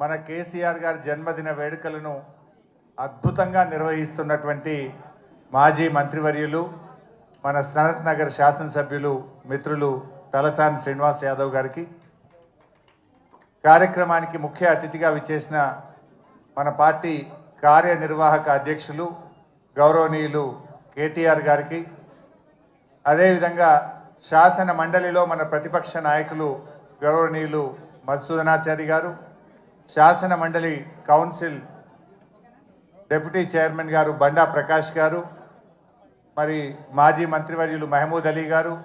మన కేసీఆర్ గారి జన్మదిన వేడుకలను అద్భుతంగా నిర్వహిస్తున్నటువంటి మాజీ మంత్రివర్యులు మన సనత్ నగర్ శాసనసభ్యులు మిత్రులు తలసాని శ్రీనివాస్ యాదవ్ గారికి, కార్యక్రమానికి ముఖ్య అతిథిగా విచ్చేసిన మన పార్టీ కార్యనిర్వాహక అధ్యక్షులు గౌరవనీయులు కేటీఆర్ గారికి, అదేవిధంగా శాసన మండలిలో మన ప్రతిపక్ష నాయకులు గౌరవనీయులు మధుసూదనాచారి గారు, శాసన మండలి కౌన్సిల్ డిప్యూటీ చైర్మన్ గారు బండా ప్రకాష్ గారు, మరి మాజీ మంత్రివర్యులు మహమూద్ అలీ గారు,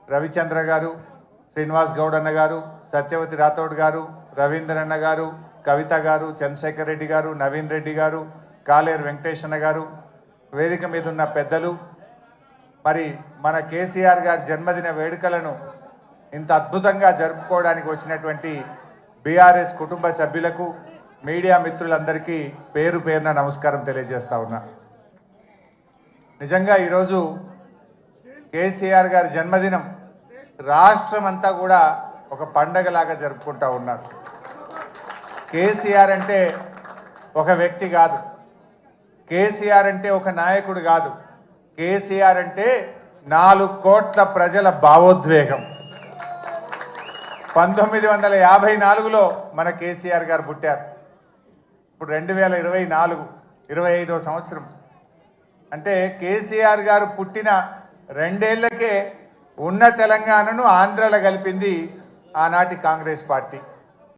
రవిచంద్ర గారు, శ్రీనివాస్ గౌడ్ అన్న గారు, సత్యవతి రాథోడ్ గారు, రవీంద్రన్న గారు, కవిత గారు, చంద్రశేఖర్ రెడ్డి గారు, నవీన్ రెడ్డి గారు, కాలేరు వెంకటేశన్న గారు, వేదిక మీద ఉన్న పెద్దలు, మరి మన కేసీఆర్ గారి జన్మదిన వేడుకలను ఇంత అద్భుతంగా జరుపుకోవడానికి వచ్చినటువంటి బీఆర్ఎస్ కుటుంబ సభ్యులకు, మీడియా మిత్రులందరికీ పేరు పేరున నమస్కారం తెలియజేస్తా ఉన్నా. నిజంగా ఈరోజు కేసీఆర్ గారి జన్మదినం రాష్ట్రం అంతా కూడా ఒక పండగలాగా జరుపుకుంటా ఉన్నారు. కేసీఆర్ అంటే ఒక వ్యక్తి కాదు, కేసీఆర్ అంటే ఒక నాయకుడు కాదు, కేసీఆర్ అంటే 4 కోట్ల ప్రజల భావోద్వేగం. 1954లో మన కేసీఆర్ గారు పుట్టారు. ఇప్పుడు 2024 25వ సంవత్సరం. అంటే కేసీఆర్ గారు పుట్టిన 2 ఏళ్లకే ఉన్న తెలంగాణను ఆంధ్రాలో కలిపింది ఆనాటి కాంగ్రెస్ పార్టీ.